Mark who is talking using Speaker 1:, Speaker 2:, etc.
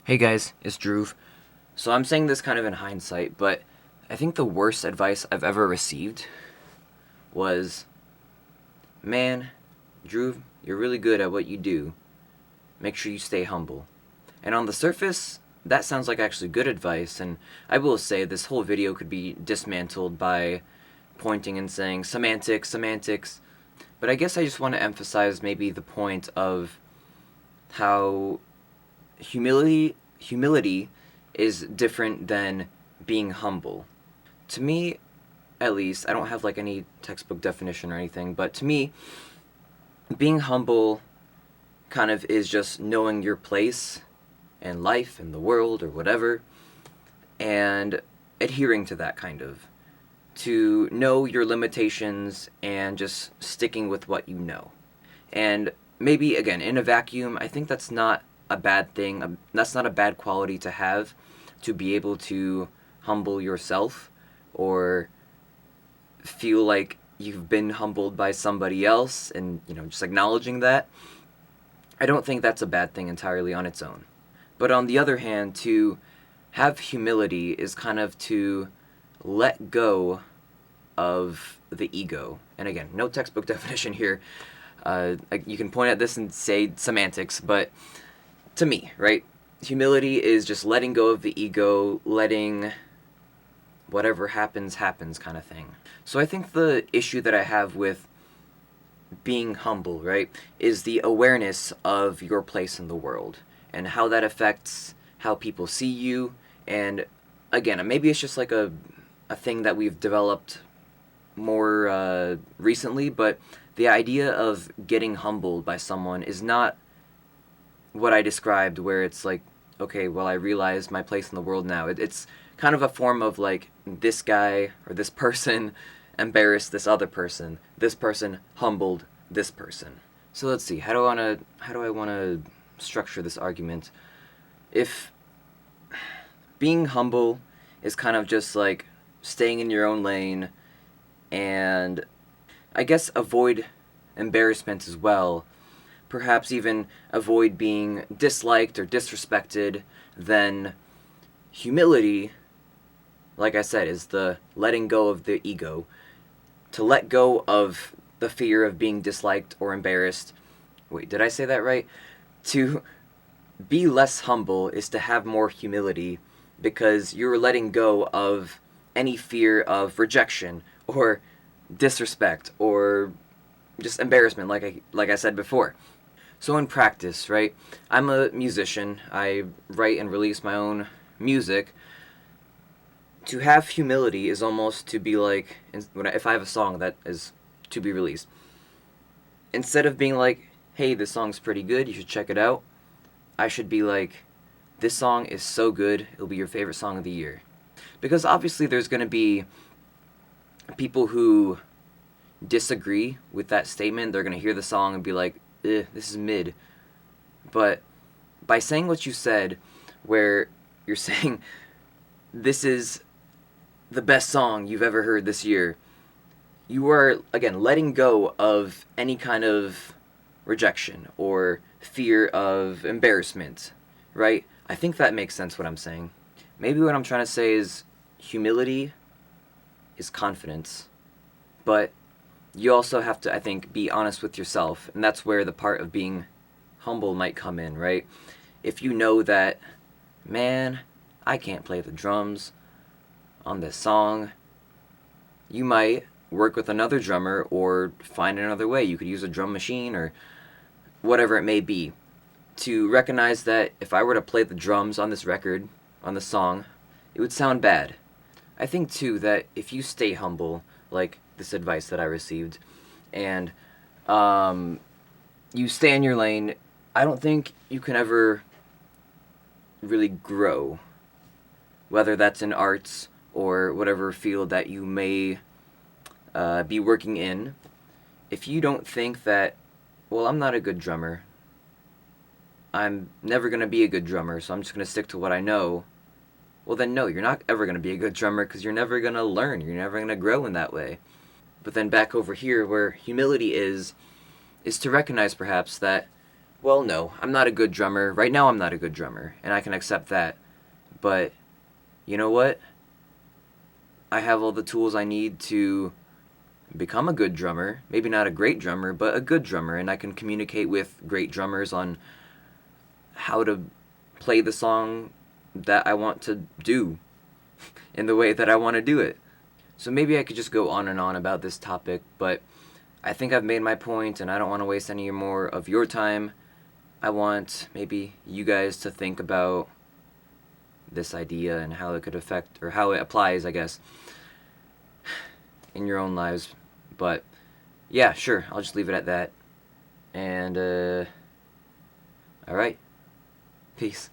Speaker 1: Hey guys, it's Drew. So I'm saying this kind of in hindsight, but I think the worst advice I've ever received was, man, Drew, you're really good at what you do. Make sure you stay humble. And on the surface, that sounds like actually good advice, and I will say this whole video could be dismantled by pointing and saying semantics, semantics. But I guess I just want to emphasize maybe the point of how humility is different than being humble. To me, at least, I don't have like any textbook definition or anything, but to me, being humble kind of is just knowing your place in life, in the world, or whatever, and adhering to that kind of. To know your limitations and just sticking with what you know. And maybe, again, in a vacuum, I think that's not a bad thing. That's not a bad quality to have, to be able to humble yourself or feel like you've been humbled by somebody else and, just acknowledging that. I don't think that's a bad thing entirely on its own. But on the other hand, to have humility is kind of to let go of the ego. And again, no textbook definition here. You can point at this and say semantics, but to me, right, humility is just letting go of the ego, letting whatever happens, happens kind of thing. So I think the issue that I have with being humble, right, is the awareness of your place in the world and how that affects how people see you. And again, maybe it's just like a thing that we've developed more recently, but the idea of getting humbled by someone is not what I described, where it's like, okay, well, I realize my place in the world now. It's kind of a form of like, this guy or this person embarrassed this other person. This person humbled this person. So let's see. How do I want to structure this argument? If being humble is kind of just like staying in your own lane and I guess avoid embarrassment as well, perhaps even avoid being disliked or disrespected, then humility, like I said, is the letting go of the ego. To let go of the fear of being disliked or embarrassed. Wait, did I say that right? To be less humble is to have more humility because you're letting go of any fear of rejection or disrespect or just embarrassment, like I said before. So in practice, right, I'm a musician. I write and release my own music. To have humility is almost to be like, if I have a song that is to be released, instead of being like, hey, this song's pretty good, you should check it out, I should be like, this song is so good, it'll be your favorite song of the year. Because obviously there's going to be people who disagree with that statement. They're going to hear the song and be like, this is mid. But by saying what you said, where you're saying, this is the best song you've ever heard this year, you are, again, letting go of any kind of rejection or fear of embarrassment, right? I think that makes sense what I'm saying. Maybe what I'm trying to say is humility is confidence, but you also have to, I think, be honest with yourself, and that's where the part of being humble might come in, right? If you know that, man, I can't play the drums on this song, you might work with another drummer or find another way. You could use a drum machine or whatever it may be to recognize that if I were to play the drums on this record, on the song, it would sound bad. I think too that if you stay humble, like this advice that I received, and you stay in your lane, I don't think you can ever really grow, whether that's in arts or whatever field that you may be working in. If you don't think that, well, I'm not a good drummer, I'm never going to be a good drummer, so I'm just going to stick to what I know, well then no, you're not ever going to be a good drummer because you're never going to learn, you're never going to grow in that way. But then back over here where humility is to recognize perhaps that Well, no, I'm not a good drummer. Right now, I'm not a good drummer, and I can accept that. But you know what? I have all the tools I need to become a good drummer. Maybe not a great drummer, but a good drummer, and I can communicate with great drummers on how to play the song that I want to do in the way that I want to do it. So maybe I could just go on and on about this topic, but I think I've made my point and I don't want to waste any more of your time. I want maybe you guys to think about this idea and how it could affect, or how it applies, I guess, in your own lives. But yeah, sure, I'll just leave it at that. And, alright. Peace.